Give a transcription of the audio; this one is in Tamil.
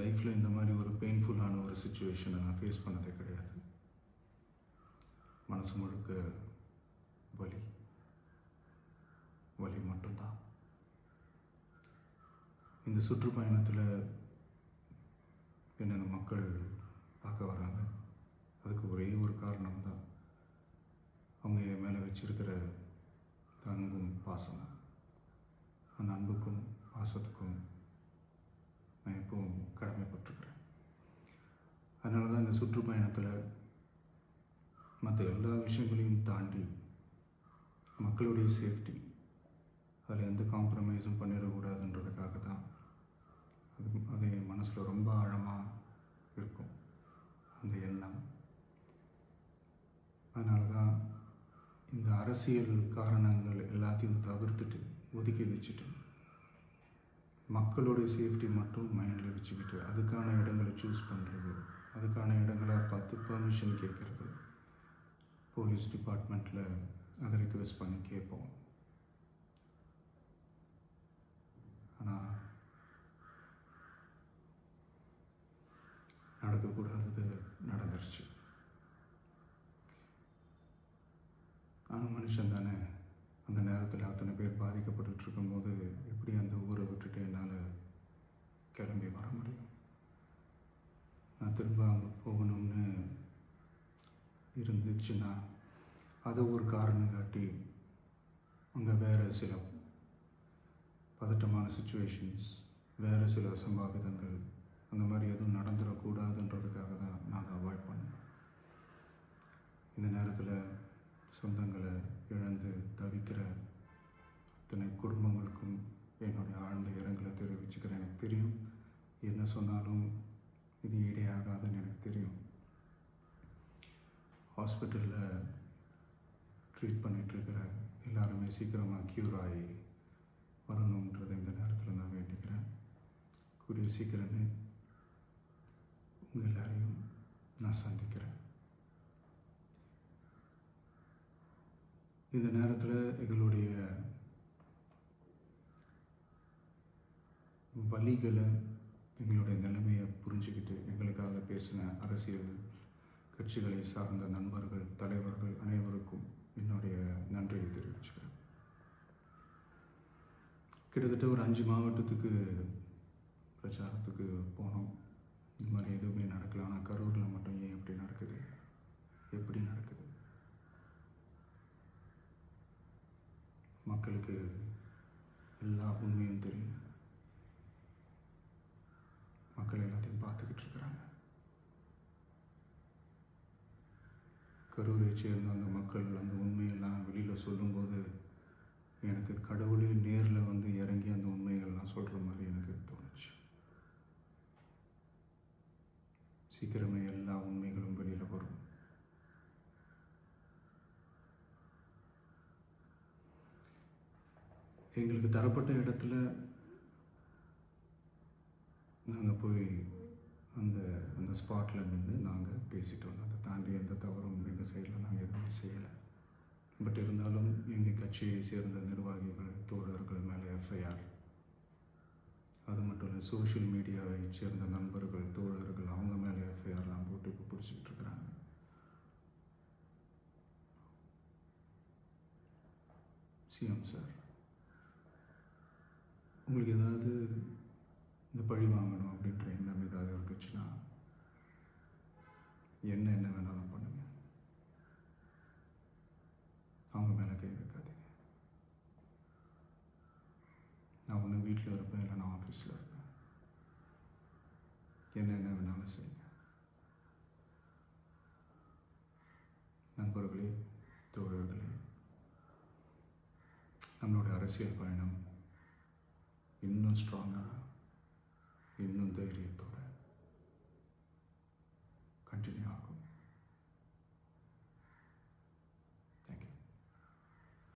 லைஃப்பில் இந்த மாதிரி ஒரு பெயின்ஃபுல்லான ஒரு சுச்சுவேஷனை நான் ஃபேஸ் பண்ணதே கிடையாது. மனசு முழுக்க வலி வலி மட்டும்தான். இந்த சுற்றுப்பயணத்தில் என்னென்ன மக்கள் பார்க்க வராங்க, அதுக்கு ஒரே ஒரு காரணம் தான், அவங்க என் மேலே வச்சிருக்கிற அன்பும் பாசம். அந்த அன்புக்கும் பாசத்துக்கும் நான் எப்பவும் கடமைப்பட்டிருக்கிறேன். அதனால தான் இந்த சுற்றுப்பயணத்தில் மற்ற எல்லா விஷயங்களையும் தாண்டி மக்களுடைய சேஃப்டி, அதில் எந்த காம்ப்ரமைஸும் பண்ணிடக்கூடாதுன்றதுக்காக தான் அது என் மனசில் ரொம்ப ஆழமாக இருக்கும் அந்த எண்ணம். அதனால தான் இந்த அரசியல் காரணங்கள் எல்லாத்தையும் தவிர்த்துட்டு ஒதுக்கி வச்சுட்டு மக்களுடைய சேஃப்டி மட்டும் மைண்டில் வச்சுக்கிட்டு அதுக்கான இடங்களை சூஸ் பண்ணுறது, அதுக்கான இடங்களை பார்த்து பெர்மிஷன் கேட்குறது, போலீஸ் டிபார்ட்மெண்ட்டில் அதை ரிக்வெஸ்ட் பண்ணி கேட்போம். ஆனால் நடக்கக்கூடாதது நடந்துருச்சு. ஆனால் மனுஷன் தானே, அந்த நேரத்தில் அத்தனை பேர் பாதிக்கப்பட்டு இருக்கும்போது எப்படி அந்த ஊரை விட்டுட்டு என்னால் கிளம்பி வர முடியும்? நான் திரும்ப அங்கே போகணும்னு இருந்துச்சுன்னா அதை ஒரு காரணம் காட்டி அங்கே வேறு சில பதட்டமான சுச்சுவேஷன்ஸ், வேறு சில அசம்பாவிதங்கள் அந்த மாதிரி எதுவும் நடந்துடக்கூடாதுன்றதுக்காக தான் நான் அவாய்ட் பண்ணேன். இந்த நேரத்தில் சொந்தங்களை இழந்து தவிக்கிற அத்தனை குடும்பங்களுக்கும் என்னுடைய ஆழ்ந்த இரங்கலை தெரிவிச்சுக்கிறேன். எனக்கு தெரியும், என்ன சொன்னாலும் இது ஈடேயாகாதுன்னு எனக்கு தெரியும். ஹாஸ்பிட்டலில் ட்ரீட் பண்ணிகிட்ருக்கிற எல்லாருமே சீக்கிரமாக க்யூர் ஆகி வரணுன்றதை இந்த நேரத்தில் நான் வேண்டிக்கிறேன். கூடிய சீக்கிரமே உங்கள் எல்லாரையும் நான் சந்திக்கிறேன். இந்த நேரத்தில் எங்களுடைய வலிகளை, எங்களுடைய நிலைமையை புரிஞ்சுக்கிட்டு எங்களுக்காக பேசின அரசியல் கட்சிகளை சார்ந்த நண்பர்கள், தலைவர்கள் அனைவருக்கும் என்னுடைய நன்றியை தெரிவிச்சுக்கிறேன். கிட்டத்தட்ட ஒரு 5 மாவட்டத்துக்கு பிரச்சாரத்துக்கு போனோம். இந்த மாதிரி எதுவுமே நடக்கல. ஆனால் கரூரில் மட்டும் ஏன் எப்படி நடக்குது, எப்படி நடக்குது? மக்களுக்கு எல்லா உண்மையும் தெரியும். மக்கள் எல்லாத்தையும் பார்த்துக்கிட்டு இருக்கிறாங்க. கரூரை சேர்ந்த அந்த மக்கள் அந்த உண்மையெல்லாம் வெளியில் சொல்லும்போது எனக்கு கடவுளே நேரில் வந்து இறங்கி அந்த உண்மைகள்லாம் சொல்கிற மாதிரி எனக்கு தோணுச்சு. சீக்கிரமே எல்லா உண்மைகளும் வெளியில் வரும். எங்களுக்கு தரப்பட்ட இடத்துல நாங்கள் போய் அந்த அந்த ஸ்பாட்டில் நின்று நாங்கள் பேசிட்டு வந்தோம். அதை தாண்டி எந்த தவறும் எங்கள் சைடில் நாங்கள் எதுவுமே செய்யலை. பட் இருந்தாலும் எங்கள் கட்சியை சேர்ந்த நிர்வாகிகள், தோழர்கள் மேலே எஃப்ஐஆர், அது மட்டும் இல்லை சோஷியல் மீடியாவை சேர்ந்த நண்பர்கள், தோழர்கள் அவங்க மேலே எஃப்ஐஆர்லாம் போட்டு இப்போ பிடிச்சிக்கிட்டு இருக்கிறாங்க. சிஎம் சார், உங்களுக்கு ஏதாவது இந்த பழி வாங்கணும் அப்படின்ற எண்ணம் ஏதாவது இருந்துச்சுன்னா என்ன வேணாலும் பண்ணுங்க. அவங்க மேலே கை வைக்காதீங்க. நான் ஒன்று வீட்டில் இருப்பேன், இல்லை நான் ஆஃபீஸில் இருப்பேன். என்ன வேணாலும் செய்யுங்க. நண்பர்களே, தோழர்களே, நம்மளோட அரசியல் பயணம் இன்னும் ஸ்ட்ராங்காக, இன்னும் தைரியத்தோடு